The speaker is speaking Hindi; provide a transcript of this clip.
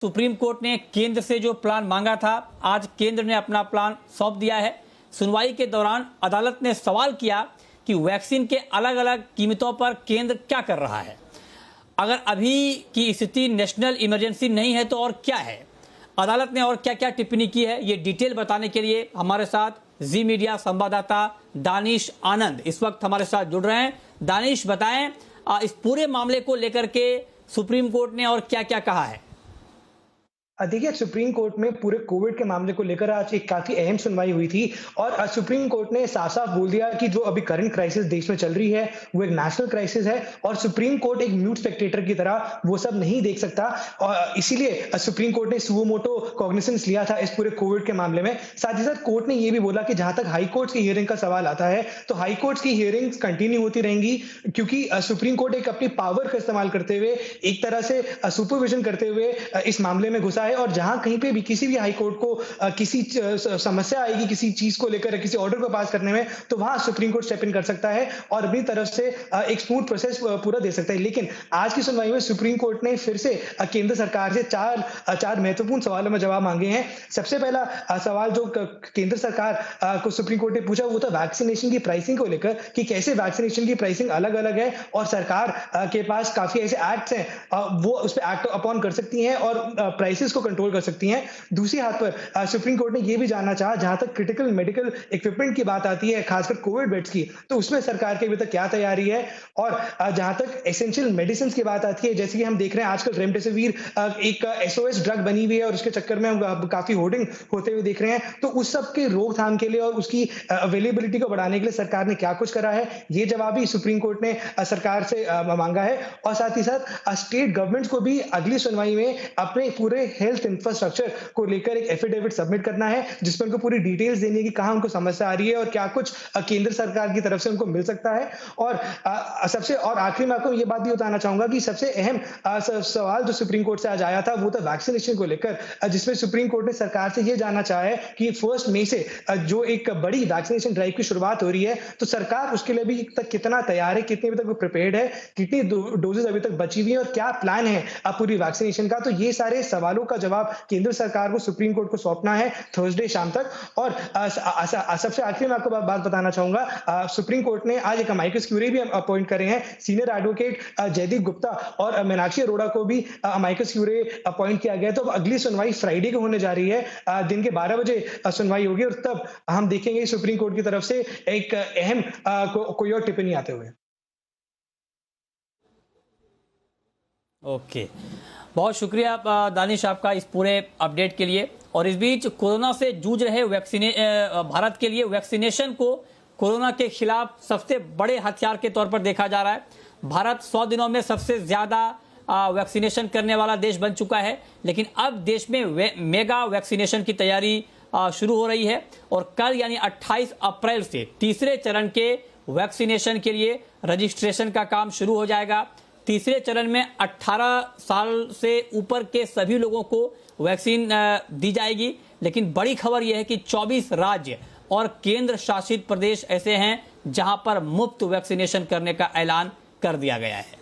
सुप्रीम कोर्ट ने केंद्र से जो प्लान मांगा था, आज केंद्र ने अपना प्लान सौंप दिया है। सुनवाई के दौरान अदालत ने सवाल किया कि वैक्सीन के अलग अलग कीमतों पर केंद्र क्या कर रहा है। अगर अभी की स्थिति नेशनल इमरजेंसी नहीं है तो और क्या है, अदालत ने और क्या क्या टिप्पणी की है, ये डिटेल बताने के लिए हमारे साथ जी मीडिया संवाददाता दानिश आनंद इस वक्त हमारे साथ जुड़ रहे हैं। दानिश, बताएं इस पूरे मामले को लेकर के सुप्रीम कोर्ट ने और क्या क्या कहा है। देखिए, सुप्रीम कोर्ट में पूरे कोविड के मामले को लेकर आज एक काफी अहम सुनवाई हुई थी और सुप्रीम कोर्ट ने साफ-साफ बोल दिया कि जो अभी करंट क्राइसिस देश में चल रही है वो एक नेशनल क्राइसिस है और सुप्रीम कोर्ट एक म्यूट स्पेक्टेटर की तरह वो सब नहीं देख सकता। और इसीलिए सुप्रीम कोर्ट ने सुओ मोटो कॉग्निसेंस लिया था इस पूरे कोविड के मामले में। साथ ही साथ कोर्ट ने ये भी बोला कि जहां तक हाई कोर्ट की हियरिंग का सवाल आता है तो हाई कोर्ट की हियरिंग्स कंटिन्यू होती रहेंगी, क्योंकि सुप्रीम कोर्ट एक अपनी पावर का इस्तेमाल करते हुए एक तरह से सुपरविजन करते हुए इस मामले में घुसा है। और जहां कहीं पे भी किसी भी हाई कोर्ट को किसी समस्या आएगी किसी चीज को लेकर, किसी ऑर्डर को पास करने में, तो वहां सुप्रीम कोर्ट स्टेप इन कर सकता है और अपनी तरफ से एक स्मूथ प्रोसेस पूरा दे सकता है। लेकिन आज की सुनवाई में सुप्रीम कोर्ट ने फिर से केंद्र सरकार से चार महत्वपूर्ण सवालों में जवाब मांगे हैं। सबसे पहला सवाल जो केंद्र सरकार को सुप्रीम कोर्ट ने पूछा वो था वैक्सीनेशन की प्राइसिंग को लेकर, कि कैसे वैक्सीनेशन की प्राइसिंग अलग अलग है और सरकार के पास काफी ऐसे एक्ट्स हैं वो उस पर एक्ट अपॉन कर सकती हैं और प्राइसेस को कंट्रोल कर सकती हैं। दूसरी हाथ पर सुप्रीम कोर्ट ने यह भी जानना चाहा, जहां तक क्रिटिकल मेडिकल इक्विपमेंट की बात आती है, खासकर कोविड बेड्स की, तो उसमें सरकार की अभी तक क्या तैयारी है। और जहां तक एसेंशियल मेडिसिन की बात आती है, जैसे कि हम देख रहे हैं आजकल रेमडेसिविर एक एसओएस ड्रग बनी हुई है और उसके चक्कर में हम काफी होर्डिंग होते हुए देख रहे हैं, तो उस सब के रोकथाम के लिए और उसकी अवेलेबिलिटी को बढ़ाने के लिए सरकार ने क्या कुछ करा है, ये जवाब भी सुप्रीम कोर्ट ने सरकार से मांगा है। और साथ ही साथ स्टेट गवर्नमेंट्स को भी अगली सुनवाई में अपने पूरे हेल्थ इंफ्रास्ट्रक्चर को लेकर एक एफिडेविट सबमिट करना है, जिसमें उनको पूरी डिटेल्स देनी है कि कहां उनको समस्या आ रही है और क्या कुछ केंद्र सरकार की तरफ से उनको मिल सकता है। और सबसे और आखिरी में आपको ये बात भी बताना चाहूंगा कि सबसे अहम सवाल जो सुप्रीम कोर्ट से आज आया था वो था वैक्सीनेशन को लेकर, जिसमें सुप्रीम कोर्ट ने सरकार से ये जानना चाहा है कि 1 मई से जो एक बड़ी वैक्सीनेशन ड्राइव की शुरुआत हो रही है, तो सरकार उसके लिए भी तक कितना तैयार है, कितनी अभी तक प्रिपेयर्ड है, कितनी डोजेज अभी तक बची हुई है और क्या प्लान है पूरी वैक्सीनेशन का। तो ये सारे सवालों का जवाब केंद्र सरकार को सुप्रीम कोर्ट को सौंपना है थर्सडे शाम तक। और सबसे आखिरी में आपको बात बताना चाहूंगा, सुप्रीम कोर्ट ने आज एक अमाइकस क्यूरी भी अपॉइंट करे हैं। सीनियर एडवोकेट जयदीप गुप्ता और मीनाक्षी अरोड़ा को भी अमाइकस क्यूरी अपॉइंट किया गया। तो अगली सुनवाई फ्राइडे को होने जा रही है, दिन के 12 बजे सुनवाई होगी और तब हम देखेंगे सुप्रीम कोर्ट की तरफ से एक अहम कोई और टिप्पणी आते हुए। ओके, बहुत शुक्रिया दानिश आपका इस पूरे अपडेट के लिए। और इस बीच कोरोना से जूझ रहे भारत के लिए वैक्सीनेशन को कोरोना के खिलाफ सबसे बड़े हथियार के तौर पर देखा जा रहा है। भारत 100 दिनों में सबसे ज्यादा वैक्सीनेशन करने वाला देश बन चुका है, लेकिन अब देश में मेगा वैक्सीनेशन की तैयारी शुरू हो रही है और कल यानी 28 अप्रैल से तीसरे चरण के वैक्सीनेशन के लिए रजिस्ट्रेशन का काम शुरू हो जाएगा। तीसरे चरण में 18 साल से ऊपर के सभी लोगों को वैक्सीन दी जाएगी। लेकिन बड़ी खबर यह है कि 24 राज्य और केंद्र शासित प्रदेश ऐसे हैं जहां पर मुफ्त वैक्सीनेशन करने का ऐलान कर दिया गया है।